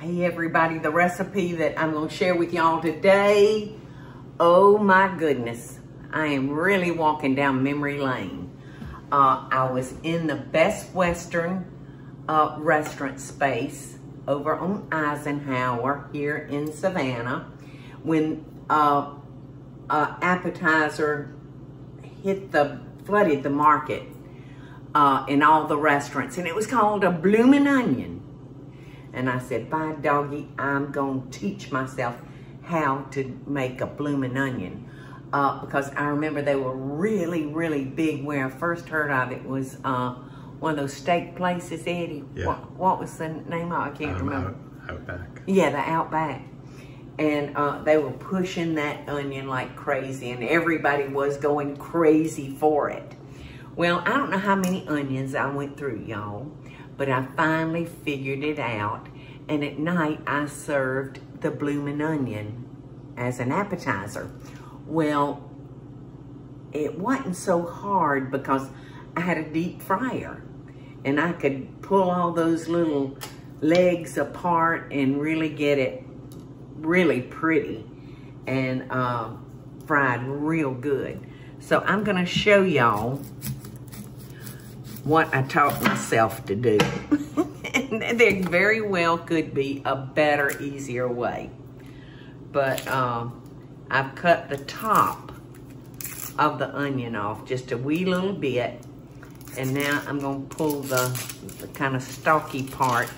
Hey everybody, the recipe that I'm gonna share with y'all today, oh my goodness, I am really walking down memory lane. I was in the Best Western restaurant space over on Eisenhower here in Savannah when appetizer flooded the market in all the restaurants, and it was called a bloomin' onion. And I said, by doggy, I'm gonna teach myself how to make a bloomin' onion. Because I remember they were really, really big. Where I first heard of it was one of those steak places, Eddie. Yeah. What was the name of it? I can't remember. Outback. Yeah, the Outback. And they were pushing that onion like crazy, and everybody was going crazy for it. Well, I don't know how many onions I went through, y'all, but I finally figured it out. And at night, I served the bloomin' onion as an appetizer. Well, it wasn't so hard because I had a deep fryer, and I could pull all those little legs apart and really get it really pretty and fried real good. So I'm gonna show y'all what I taught myself to do. And there very well could be a better, easier way. But I've cut the top of the onion off just a wee little bit. And now I'm gonna pull the kind of stalky part,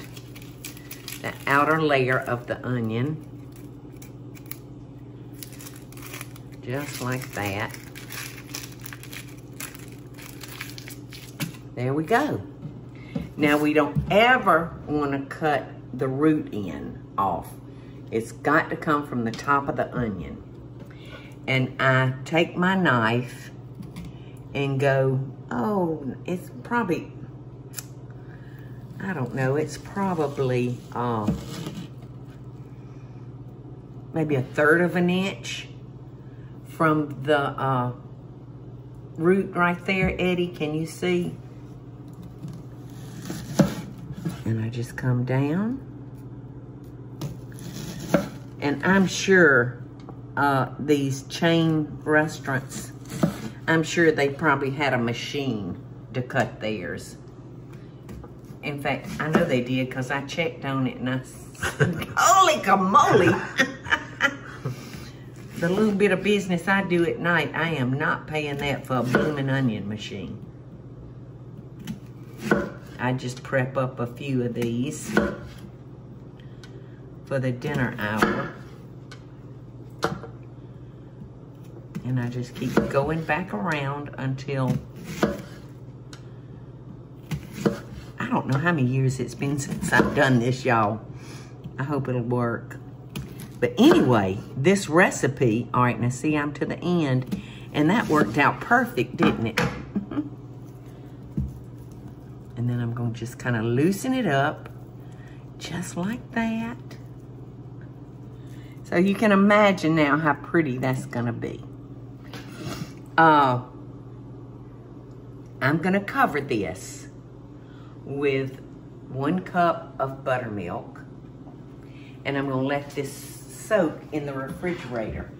the outer layer of the onion. Just like that. There we go. Now we don't ever want to cut the root end off. It's got to come from the top of the onion. And I take my knife and go, oh, it's probably, I don't know, it's probably maybe 1/3 of an inch from the root right there. Eddie, can you see? And I just come down. And I'm sure these chain restaurants, I'm sure they probably had a machine to cut theirs. In fact, I know they did because I checked on it and I said, holy camoly. The little bit of business I do at night, I am not paying that for a bloomin' onion machine. I just prep up a few of these for the dinner hour. And I just keep going back around until, I don't know how many years it's been since I've done this, y'all. I hope it'll work. But anyway, this recipe, all right, now see, I'm to the end, and that worked out perfect, didn't it? And then I'm gonna just kind of loosen it up, just like that. So you can imagine now how pretty that's gonna be. I'm gonna cover this with 1 cup of buttermilk, and I'm gonna let this soak in the refrigerator.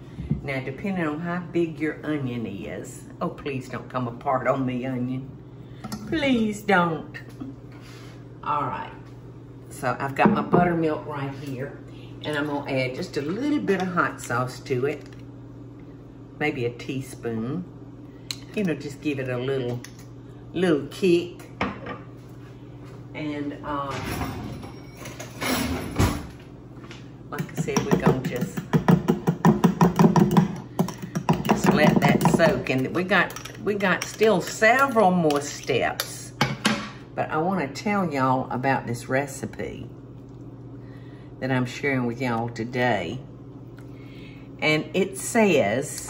Now, depending on how big your onion is, oh, please don't come apart on me, onion. Please don't. All right, so I've got my buttermilk right here, and I'm gonna add just a little bit of hot sauce to it, maybe a teaspoon. You know, just give it a little kick. And like I said, we're gonna just let that soak. And we got still several more steps, but I want to tell y'all about this recipe that I'm sharing with y'all today. And it says,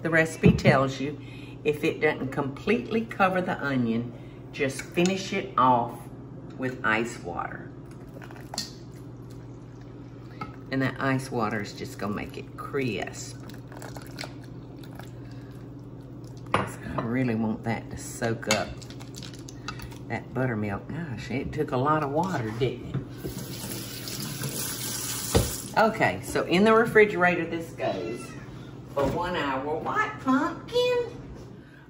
the recipe tells you, if it doesn't completely cover the onion, just finish it off with ice water. And that ice water is just gonna make it crisp. I really want that to soak up that buttermilk. Gosh, it took a lot of water, didn't it? Okay, so in the refrigerator this goes for 1 hour. What, pumpkin?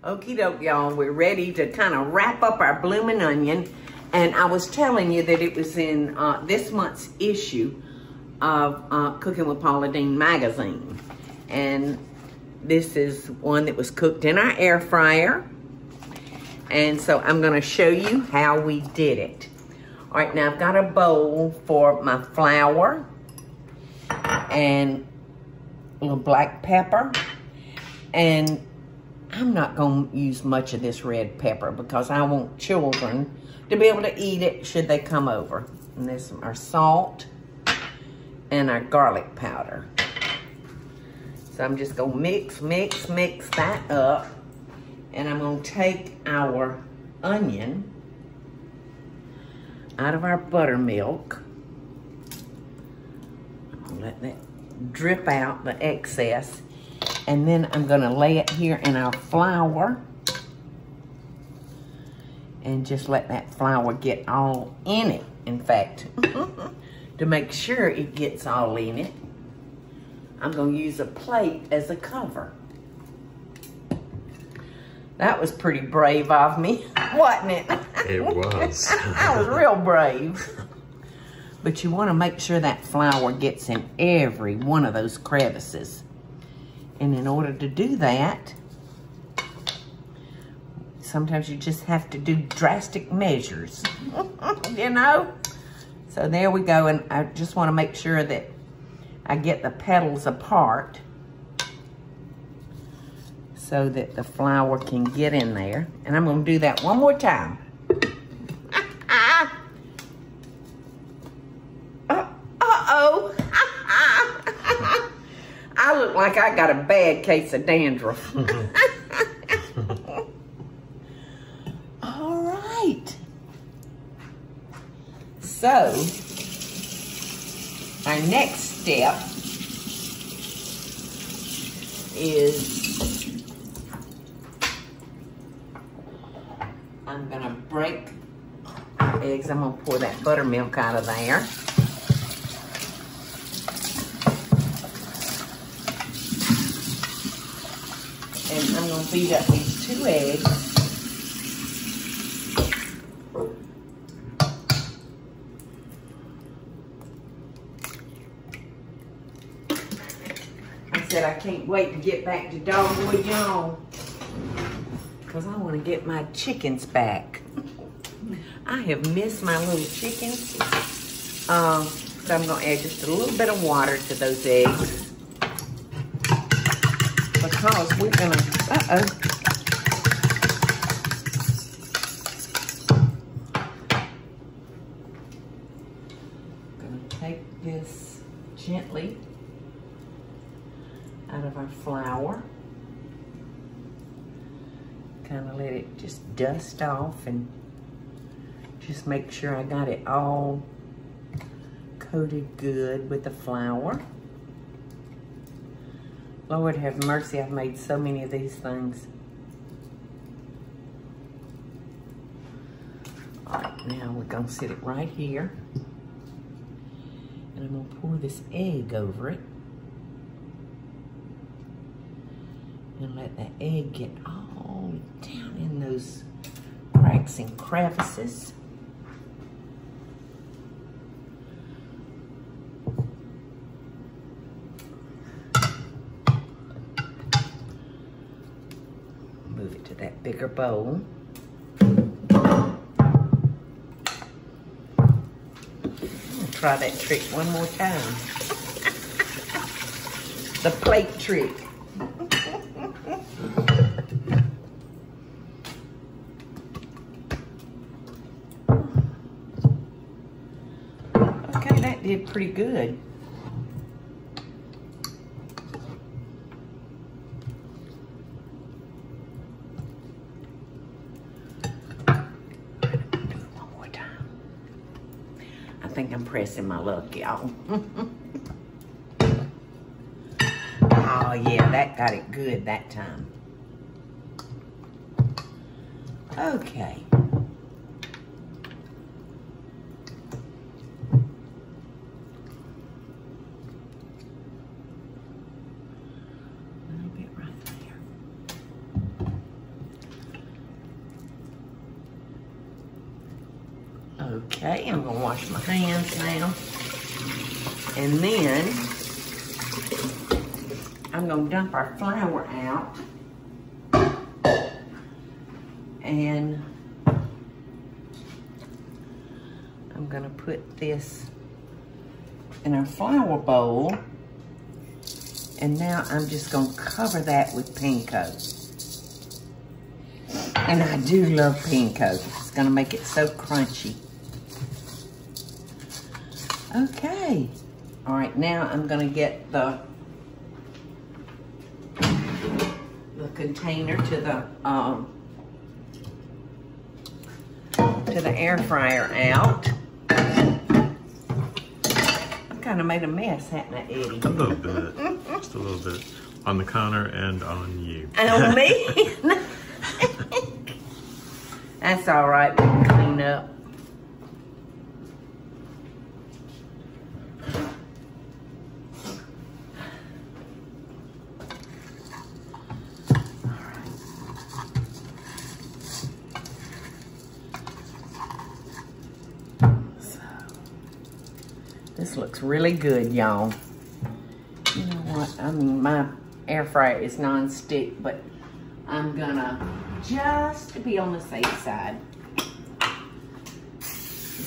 Okie doke, y'all. We're ready to kind of wrap up our blooming onion. And I was telling you that it was in this month's issue of Cooking with Paula Deen magazine. And this is one that was cooked in our air fryer. And so I'm gonna show you how we did it. All right, now I've got a bowl for my flour and a little black pepper. And I'm not gonna use much of this red pepper because I want children to be able to eat it should they come over. And there's our salt and our garlic powder. So I'm just gonna mix that up. And I'm gonna take our onion out of our buttermilk. I'll let that drip out, the excess. And then I'm gonna lay it here in our flour and just let that flour get all in it. In fact, to make sure it gets all in it, I'm gonna use a plate as a cover. That was pretty brave of me, wasn't it? It was. I was real brave. But you wanna make sure that flour gets in every one of those crevices. And in order to do that, sometimes you just have to do drastic measures, you know? So there we go, and I just wanna make sure that I get the petals apart so that the flour can get in there. And I'm gonna do that one more time. Uh-oh. I look like I got a bad case of dandruff. All right. So, our next step is I'm gonna break eggs. I'm gonna pour that buttermilk out of there. And I'm gonna beat up these 2 eggs. I said I can't wait to get back to Dogwood, y'all, because I want to get my chickens back. I have missed my little chickens. So I'm gonna add just a little bit of water to those eggs. Because we're gonna, Gonna take this gently out of our flour. Kind of let it just dust off and just make sure I got it all coated good with the flour. Lord have mercy, I've made so many of these things. All right, now we're gonna sit it right here. And I'm gonna pour this egg over it. And let that egg get all down in those cracks and crevices. Move it to that bigger bowl. I'll try that trick one more time. The plate trick. Okay, that did pretty good. I think I'm pressing my luck, y'all. Oh yeah, that got it good that time. Okay. Okay, I'm gonna wash my hands now. And then I'm gonna dump our flour out. And I'm gonna put this in our flour bowl. And now I'm just gonna cover that with panko. And I do love panko. It's gonna make it so crunchy. Okay. All right, now I'm gonna get the container to the air fryer out. I've kind of made a mess, haven't I, Eddie? A little bit, just a little bit. On the counter and on you. And on me? That's all right, we can clean up. This looks really good, y'all. You know what? I mean, my air fryer is non-stick, but I'm gonna, just to be on the safe side,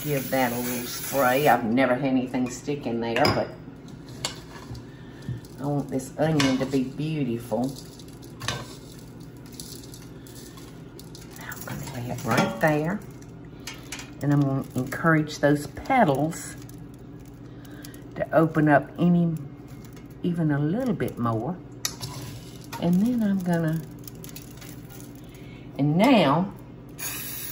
give that a little spray. I've never had anything stick in there, but I want this onion to be beautiful. Now I'm gonna lay it right there. And I'm gonna encourage those petals to open up even a little bit more. And then now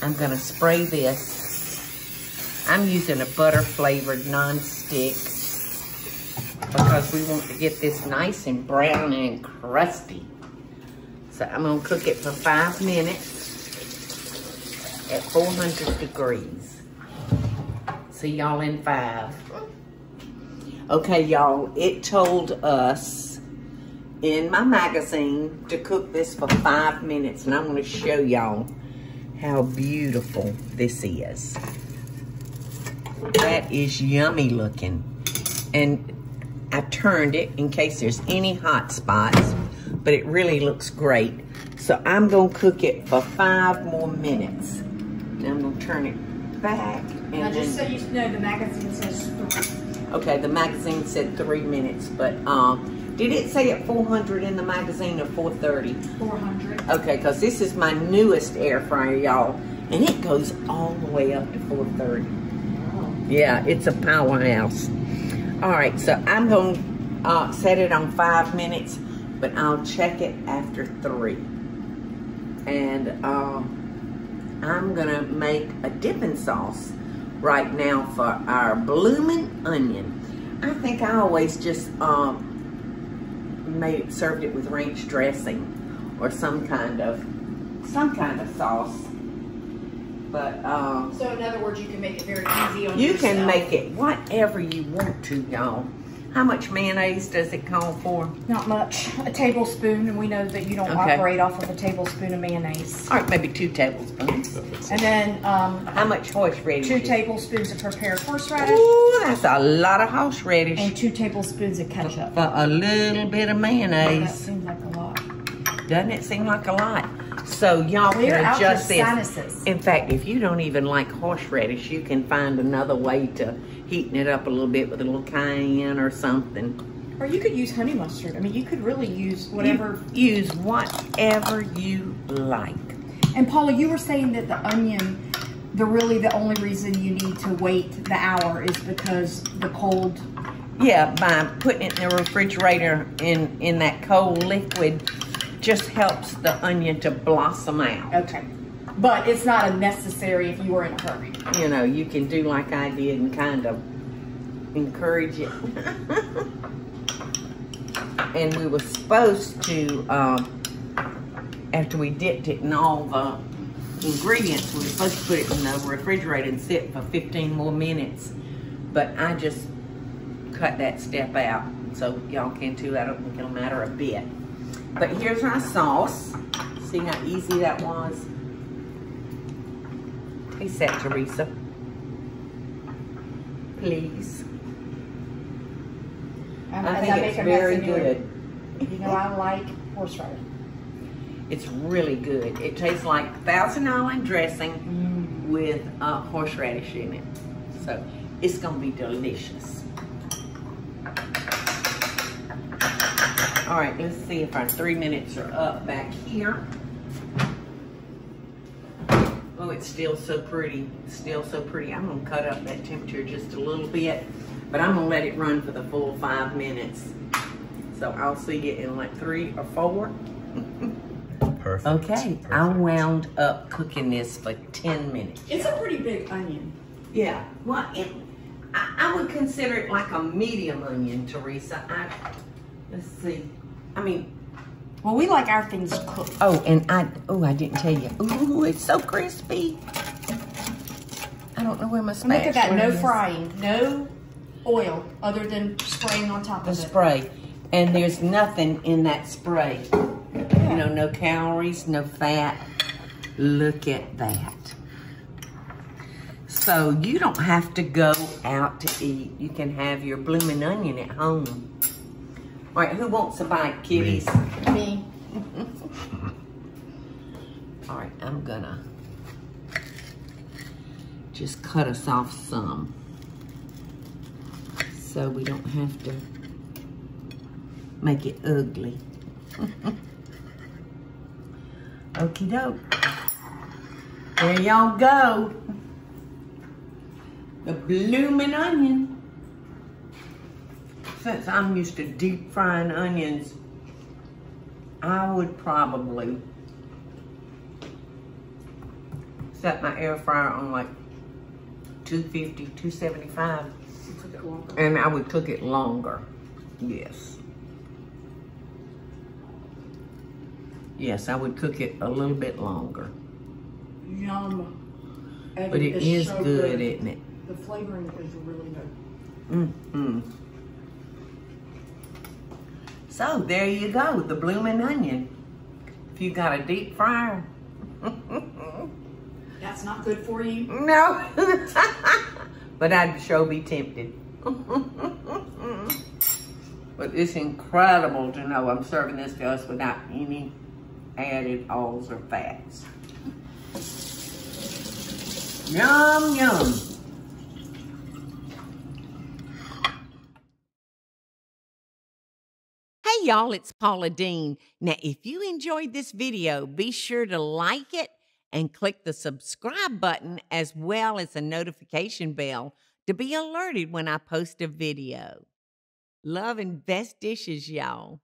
I'm gonna spray this. I'm using a butter flavored non-stick because we want to get this nice and brown and crusty. So I'm gonna cook it for 5 minutes at 400 degrees. See y'all in 5. Okay, y'all, it told us in my magazine to cook this for 5 minutes, and I'm gonna show y'all how beautiful this is. That is yummy looking. And I turned it in case there's any hot spots, but it really looks great. So I'm gonna cook it for 5 more minutes. Now I'm gonna turn it back. And now just so you know, the magazine says 3. Okay, the magazine said 3 minutes, but did it say at 400 in the magazine or 430? 400. Okay, because this is my newest air fryer, y'all, and it goes all the way up to 430. Oh. Yeah, it's a powerhouse. All right, so I'm going to set it on 5 minutes, but I'll check it after 3. And I'm going to make a dipping sauce right now for our blooming onion. I think I always just served it with ranch dressing or some kind of sauce. But so in other words, you can make it very easy on you yourself. can make it whatever you want to, y'all. How much mayonnaise does it call for? Not much. A tablespoon, and we know that you don't operate off of a tablespoon of mayonnaise. All right, maybe 2 tablespoons. And then how much horseradish? 2 tablespoons of prepared horseradish. Ooh, that's a lot of horseradish. And 2 tablespoons of ketchup. For a little bit of mayonnaise. That seems like a lot. Doesn't it seem like a lot? So y'all can adjust this. Sinuses. In fact, if you don't even like horseradish, you can find another way to heaten it up a little bit with a little cayenne or something. Or you could use honey mustard. I mean, you could really use whatever. Use whatever you like. And Paula, you were saying that the onion, the only reason you need to wait the hour is because the cold. Yeah, by putting it in the refrigerator in that cold liquid just helps the onion to blossom out. Okay. But it's not a necessary if you were in a hurry. You know, you can do like I did and kind of encourage it. And we were supposed to, after we dipped it in all the ingredients, we were supposed to put it in the refrigerator and sit for 15 more minutes. But I just cut that step out. So y'all can too, I don't think it'll matter a bit. But here's our sauce. See how easy that was? Taste that, Teresa. please. I think it's very good. You know, I like horseradish. It's really good. It tastes like Thousand Island dressing with horseradish in it. So it's gonna be delicious. All right, let's see if our 3 minutes are up back here. Oh, it's still so pretty. Still so pretty. I'm gonna cut up that temperature just a little bit, but I'm gonna let it run for the full 5 minutes. So I'll see you in like 3 or 4. Perfect. Okay, Perfect. I wound up cooking this for 10 minutes. It's a pretty big onion. Yeah, well, I would consider it like a medium onion, Teresa. Let's see. I mean, Well, we like our things cooked. oh, and I didn't tell you. Ooh, it's so crispy. I don't know where my spatula Look at that, no is. frying, no oil other than spraying on top The of it. spray. And there's nothing in that spray. You know, no calories, no fat. Look at that. So you don't have to go out to eat. You can have your blooming onion at home. All right, who wants a bite, kitties? Me. All right, I'm gonna just cut us off some so we don't have to make it ugly. Okie doke. There y'all go. The blooming onion. Since I'm used to deep frying onions, I would probably set my air fryer on like 250, 275. And I would cook it longer. Yes. Yes, I would cook it a little bit longer. Yum. And But it is so good, isn't it? The flavoring is really good. Mm-hmm. So there you go, the blooming onion. If you got a deep fryer. That's not good for you. No. But I'd sure be tempted. But it's incredible to know I'm serving this to us without any added oils or fats. Yum, yum. Hey y'all, it's Paula Dean. Now, if you enjoyed this video, be sure to like it and click the subscribe button as well as the notification bell to be alerted when I post a video. Love and best dishes, y'all.